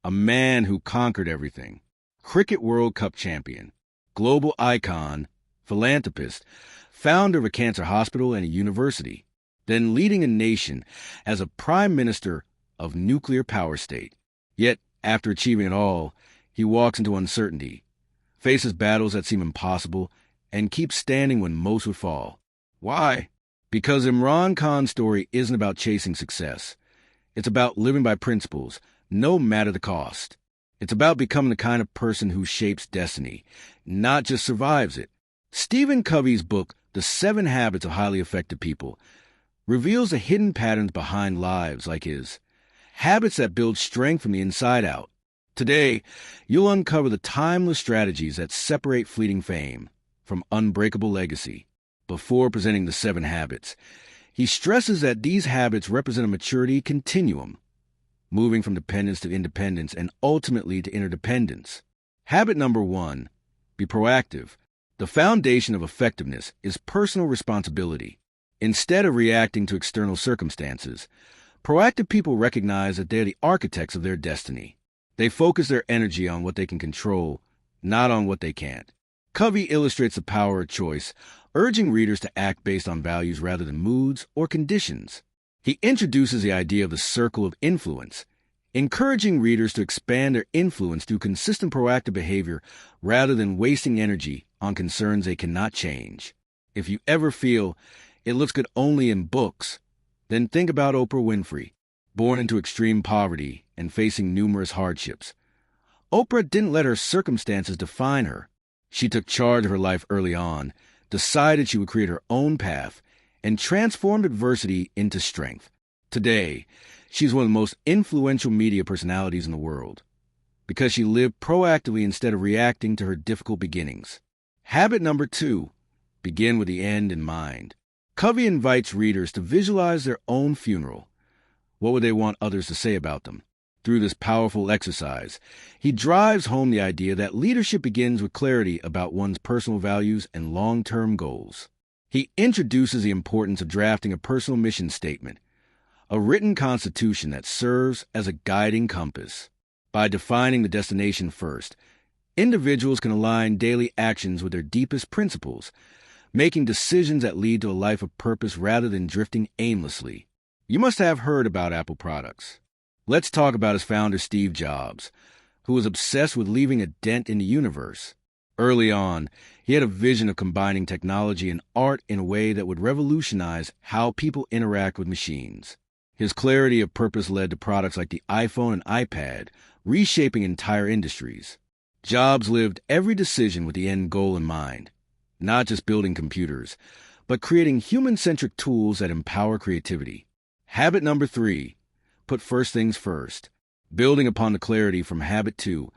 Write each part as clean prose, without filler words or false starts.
a man who conquered everything. Cricket World Cup champion, global icon, philanthropist, founder of a cancer hospital and a university, then leading a nation as a prime minister of nuclear power state. Yet, after achieving it all, he walks into uncertainty, faces battles that seem impossible, and keeps standing when most would fall. Why? Because Imran Khan's story isn't about chasing success. It's about living by principles, no matter the cost. It's about becoming the kind of person who shapes destiny, not just survives it. Stephen Covey's book, The 7 Habits of Highly Effective People, reveals the hidden patterns behind lives like his. Habits that build strength from the inside out. Today, you'll uncover the timeless strategies that separate fleeting fame from unbreakable legacy. Before presenting the 7 habits, he stresses that these habits represent a maturity continuum, moving from dependence to independence and ultimately to interdependence. Habit number 1, be proactive. The foundation of effectiveness is personal responsibility. Instead of reacting to external circumstances, proactive people recognize that they're the architects of their destiny. They focus their energy on what they can control, not on what they can't. Covey illustrates the power of choice, urging readers to act based on values rather than moods or conditions. He introduces the idea of the circle of influence, encouraging readers to expand their influence through consistent proactive behavior rather than wasting energy on concerns they cannot change. If you ever feel it looks good only in books, then think about Oprah Winfrey, born into extreme poverty and facing numerous hardships. Oprah didn't let her circumstances define her. She took charge of her life early on, decided she would create her own path, and transformed adversity into strength. Today, she's one of the most influential media personalities in the world because she lived proactively instead of reacting to her difficult beginnings. Habit number 2, begin with the end in mind. Covey invites readers to visualize their own funeral. What would they want others to say about them? Through this powerful exercise, he drives home the idea that leadership begins with clarity about one's personal values and long-term goals. He introduces the importance of drafting a personal mission statement, a written constitution that serves as a guiding compass. By defining the destination first, individuals can align daily actions with their deepest principles, making decisions that lead to a life of purpose rather than drifting aimlessly. You must have heard about Apple products. Let's talk about its founder, Steve Jobs, who was obsessed with leaving a dent in the universe. Early on, he had a vision of combining technology and art in a way that would revolutionize how people interact with machines. His clarity of purpose led to products like the iPhone and iPad, reshaping entire industries. Jobs lived every decision with the end goal in mind, not just building computers, but creating human-centric tools that empower creativity. Habit number 3, put first things first. Building upon the clarity from habit 2,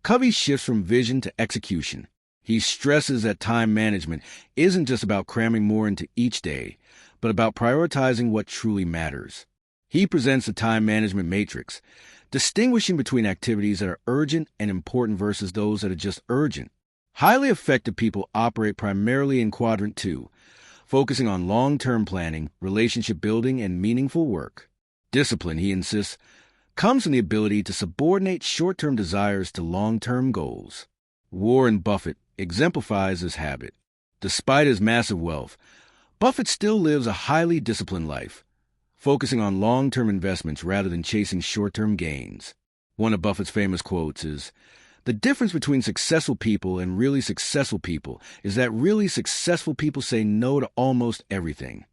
Covey shifts from vision to execution. He stresses that time management isn't just about cramming more into each day, but about prioritizing what truly matters. He presents the time management matrix, distinguishing between activities that are urgent and important versus those that are just urgent. Highly effective people operate primarily in quadrant 2, focusing on long-term planning, relationship building, and meaningful work. Discipline, he insists, comes from the ability to subordinate short-term desires to long-term goals. Warren Buffett exemplifies this habit. Despite his massive wealth, Buffett still lives a highly disciplined life, focusing on long-term investments rather than chasing short-term gains. One of Buffett's famous quotes is, "The difference between successful people and really successful people is that really successful people say no to almost everything."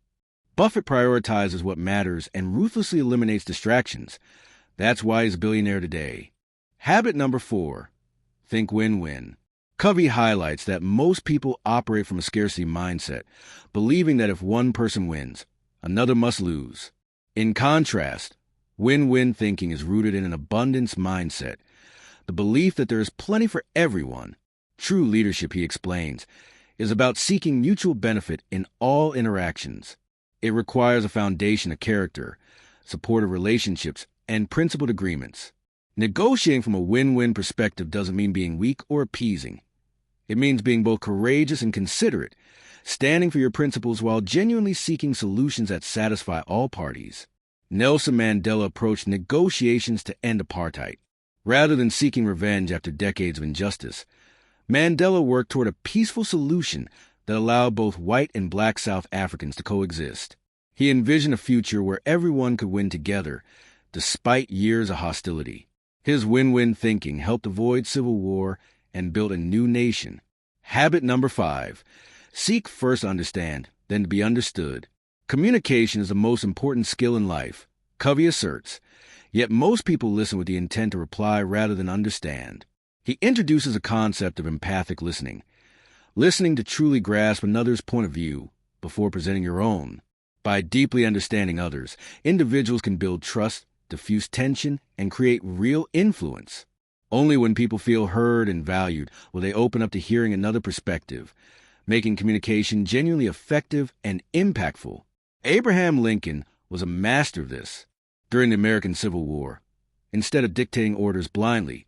Buffett prioritizes what matters and ruthlessly eliminates distractions. That's why he's a billionaire today. Habit number 4, think win-win. Covey highlights that most people operate from a scarcity mindset, believing that if one person wins, another must lose. In contrast, win-win thinking is rooted in an abundance mindset, the belief that there is plenty for everyone. True leadership, he explains, is about seeking mutual benefit in all interactions. It requires a foundation of character, supportive relationships, and principled agreements. Negotiating from a win-win perspective doesn't mean being weak or appeasing. It means being both courageous and considerate, standing for your principles while genuinely seeking solutions that satisfy all parties. Nelson Mandela approached negotiations to end apartheid, Rather than seeking revenge after decades of injustice, Mandela worked toward a peaceful solution that allowed both white and black South Africans to coexist. He envisioned a future where everyone could win together, despite years of hostility. His win-win thinking helped avoid civil war and build a new nation. Habit number 5. Seek first to understand, then to be understood. Communication is the most important skill in life, Covey asserts, yet most people listen with the intent to reply rather than understand. He introduces a concept of empathic listening, listening to truly grasp another's point of view before presenting your own. By deeply understanding others, individuals can build trust, diffuse tension, and create real influence. Only when people feel heard and valued will they open up to hearing another perspective, making communication genuinely effective and impactful. Abraham Lincoln was a master of this. During the American Civil War, instead of dictating orders blindly,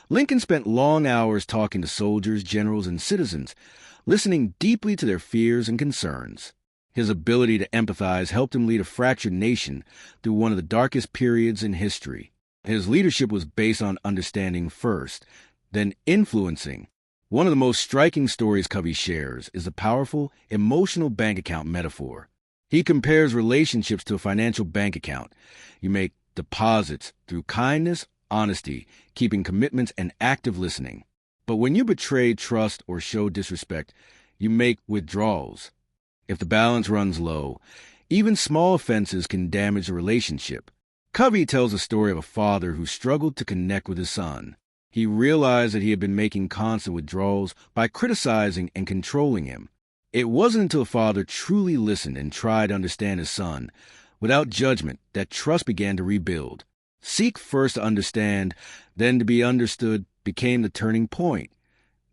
Lincoln spent long hours talking to soldiers, generals, and citizens, listening deeply to their fears and concerns. His ability to empathize helped him lead a fractured nation through one of the darkest periods in history. His leadership was based on understanding first, then influencing. One of the most striking stories Covey shares is the powerful emotional bank account metaphor. He compares relationships to a financial bank account. You make deposits through kindness, honesty, keeping commitments, and active listening. But when you betray trust or show disrespect, you make withdrawals. If the balance runs low, even small offenses can damage the relationship. Covey tells a story of a father who struggled to connect with his son. He realized that he had been making constant withdrawals by criticizing and controlling him. It wasn't until the father truly listened and tried to understand his son, without judgment, that trust began to rebuild. Seek first to understand, then to be understood became the turning point,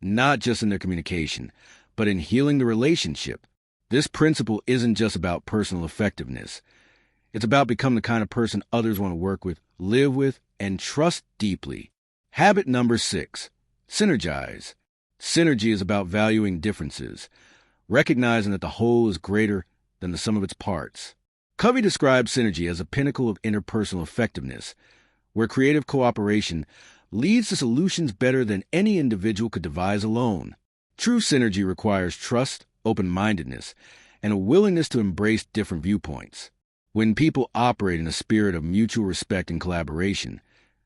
not just in their communication, but in healing the relationship. This principle isn't just about personal effectiveness. It's about becoming the kind of person others want to work with, live with, and trust deeply. Habit number 6. Synergize. Synergy is about valuing differences, recognizing that the whole is greater than the sum of its parts. Covey describes synergy as a pinnacle of interpersonal effectiveness, where creative cooperation leads to solutions better than any individual could devise alone. True synergy requires trust, open-mindedness, and a willingness to embrace different viewpoints. When people operate in a spirit of mutual respect and collaboration,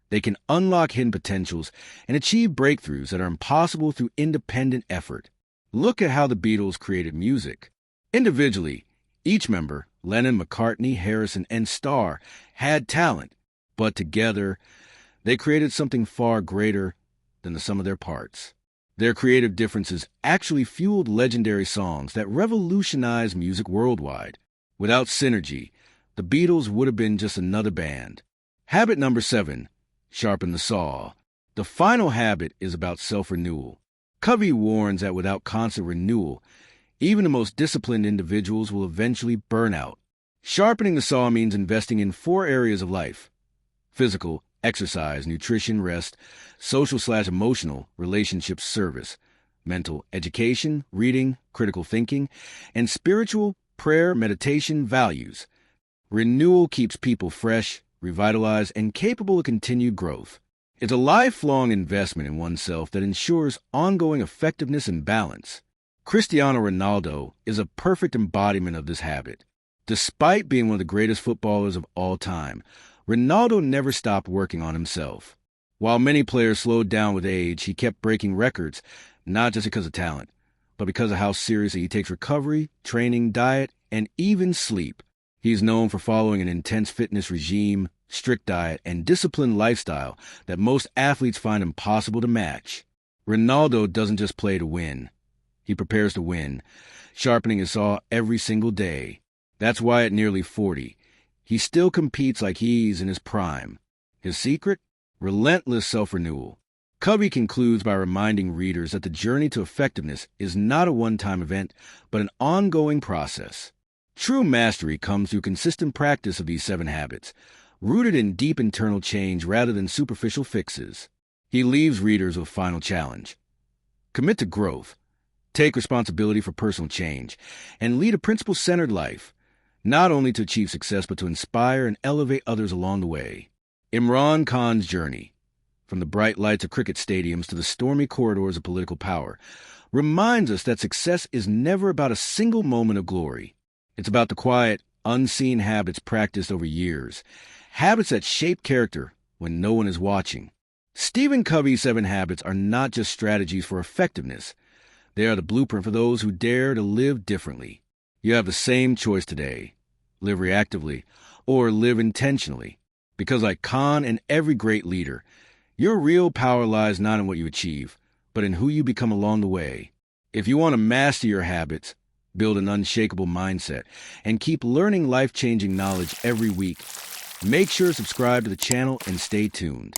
they can unlock hidden potentials and achieve breakthroughs that are impossible through independent effort. Look at how the Beatles created music. Individually, each member, Lennon, McCartney, Harrison, and Starr, had talent, but together, they created something far greater than the sum of their parts. Their creative differences actually fueled legendary songs that revolutionized music worldwide. Without synergy, the Beatles would have been just another band. Habit number 7. Sharpen the saw. The final habit is about self-renewal. Covey warns that without constant renewal, even the most disciplined individuals will eventually burn out. Sharpening the saw means investing in 4 areas of life: physical, exercise, nutrition, rest, social/emotional, relationships, service, mental, education, reading, critical thinking, and spiritual, prayer, meditation, values. Renewal keeps people fresh, revitalized, and capable of continued growth. It's a lifelong investment in oneself that ensures ongoing effectiveness and balance. Cristiano Ronaldo is a perfect embodiment of this habit. Despite being one of the greatest footballers of all time, Ronaldo never stopped working on himself. While many players slowed down with age, he kept breaking records, not just because of talent, but because of how seriously he takes recovery, training, diet, and even sleep. He's known for following an intense fitness regime, strict diet, and disciplined lifestyle that most athletes find impossible to match. Ronaldo doesn't just play to win. He prepares to win, sharpening his saw every single day. That's why at nearly 40, he still competes like he's in his prime. His secret? Relentless self-renewal. Covey concludes by reminding readers that the journey to effectiveness is not a one-time event, but an ongoing process. True mastery comes through consistent practice of these 7 habits, rooted in deep internal change rather than superficial fixes. He leaves readers with a final challenge. Commit to growth, take responsibility for personal change, and lead a principle-centered life, not only to achieve success but to inspire and elevate others along the way. Imran Khan's journey. from the bright lights of cricket stadiums to the stormy corridors of political power, reminds us that success is never about a single moment of glory. It's about the quiet, unseen habits practiced over years, habits that shape character when no one is watching. Stephen Covey's 7 Habits are not just strategies for effectiveness. They are the blueprint for those who dare to live differently. You have the same choice today. Live reactively or live intentionally. Because like Khan and every great leader, your real power lies not in what you achieve, but in who you become along the way. If you want to master your habits, build an unshakable mindset, and keep learning life-changing knowledge every week, make sure to subscribe to the channel and stay tuned.